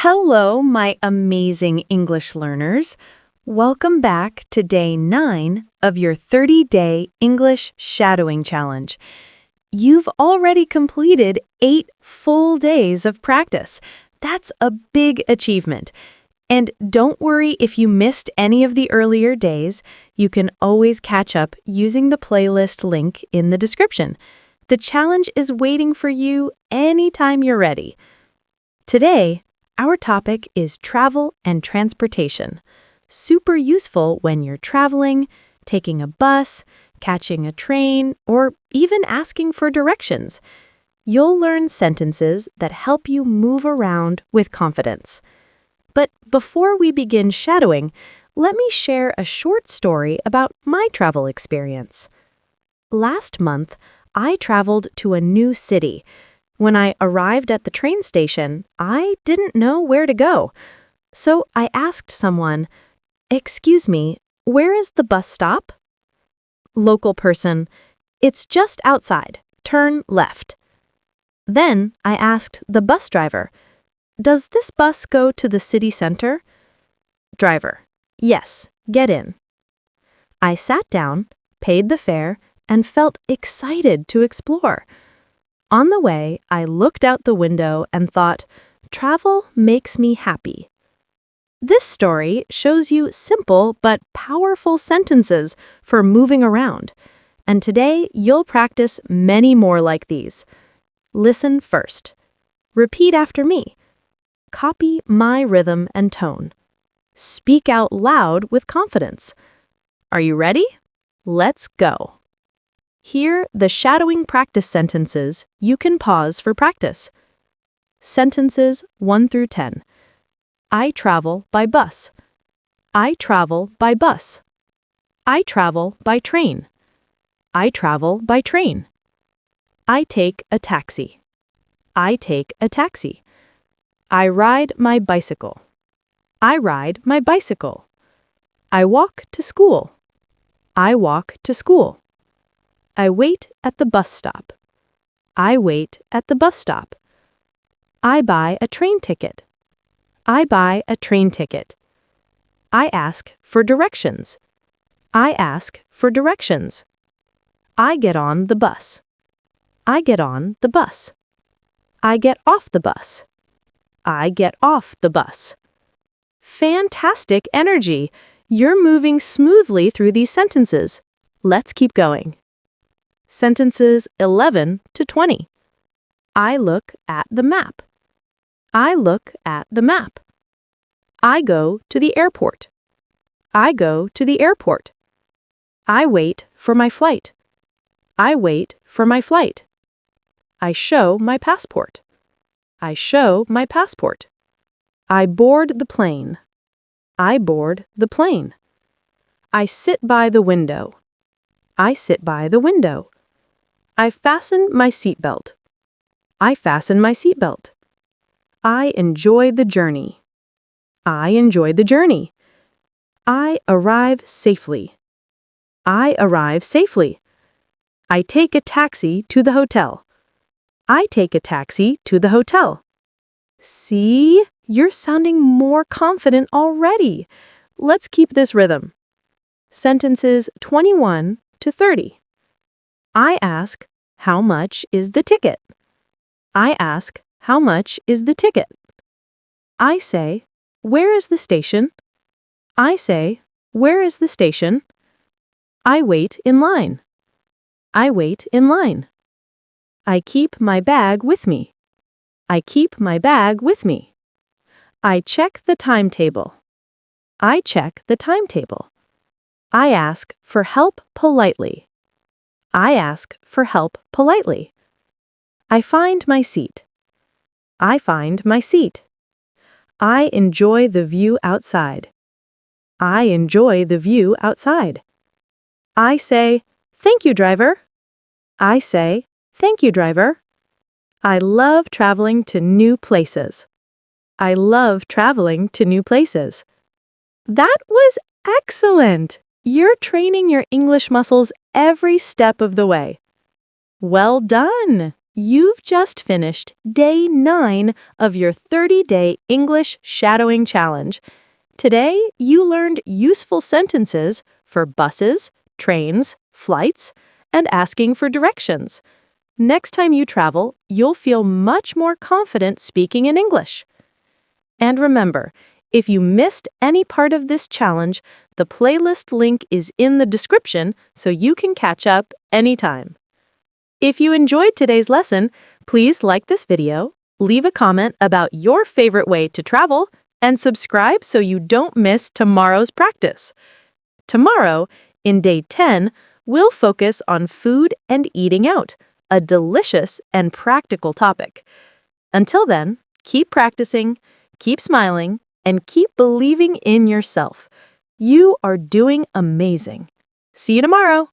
Hello, my amazing English learners. Welcome back to day 9 of your 30-day English shadowing challenge. You've already completed 8 full days of practice. That's a big achievement. And don't worry if you missed any of the earlier days. You can always catch up using the playlist link in the description. The challenge is waiting for you anytime you're ready. Today, our topic is travel and transportation. Super useful when you're traveling, taking a bus, catching a train, or even asking for directions. You'll learn sentences that help you move around with confidence. But before we begin shadowing, let me share a short story about my travel experience. Last month, I traveled to a new city. When I arrived at the train station, I didn't know where to go. So I asked someone, "Excuse me, where is the bus stop?" Local person, "It's just outside. Turn left." Then I asked the bus driver, "Does this bus go to the city center?" Driver, "Yes, get in." I sat down, paid the fare, and felt excited to explore. On the way, I looked out the window and thought, travel makes me happy. This story shows you simple but powerful sentences for moving around. And today, you'll practice many more like these. Listen first. Repeat after me. Copy my rhythm and tone. Speak out loud with confidence. Are you ready? Let's go. Here, the shadowing practice sentences you can pause for practice. Sentences 1 through 10. I travel by bus. I travel by bus. I travel by train. I travel by train. I take a taxi. I take a taxi. I ride my bicycle. I ride my bicycle. I walk to school. I walk to school. I wait at the bus stop. I wait at the bus stop. I buy a train ticket. I buy a train ticket. I ask for directions. I ask for directions. I get on the bus. I get on the bus. I get off the bus. I get off the bus. Fantastic energy! You're moving smoothly through these sentences. Let's keep going. Sentences 11 to 20. I look at the map. I look at the map. I go to the airport. I go to the airport. I wait for my flight. I wait for my flight. I show my passport. I show my passport. I board the plane. I board the plane. I sit by the window. I sit by the window. I fasten my seatbelt. I fasten my seatbelt. I enjoy the journey. I enjoy the journey. I arrive safely. I arrive safely. I take a taxi to the hotel. I take a taxi to the hotel. See, you're sounding more confident already. Let's keep this rhythm. Sentences 21 to 30. I ask, how much is the ticket? I ask, how much is the ticket? I say, where is the station? I say, where is the station? I wait in line. I wait in line. I keep my bag with me. I keep my bag with me. I check the timetable. I check the timetable. I ask for help politely. I ask for help politely. I find my seat. I find my seat. I enjoy the view outside. I enjoy the view outside. I say, thank you, driver. I say, thank you, driver. I love traveling to new places. I love traveling to new places. That was excellent! You're training your English muscles every step of the way. Well done! You've just finished day 9 of your 30-day English shadowing challenge. Today, you learned useful sentences for buses, trains, flights, and asking for directions. Next time you travel, you'll feel much more confident speaking in English. And remember, if you missed any part of this challenge, the playlist link is in the description so you can catch up anytime. If you enjoyed today's lesson, please like this video, leave a comment about your favorite way to travel, and subscribe so you don't miss tomorrow's practice. Tomorrow, in day 10, we'll focus on food and eating out, a delicious and practical topic. Until then, keep practicing, keep smiling, and keep believing in yourself. You are doing amazing. See you tomorrow.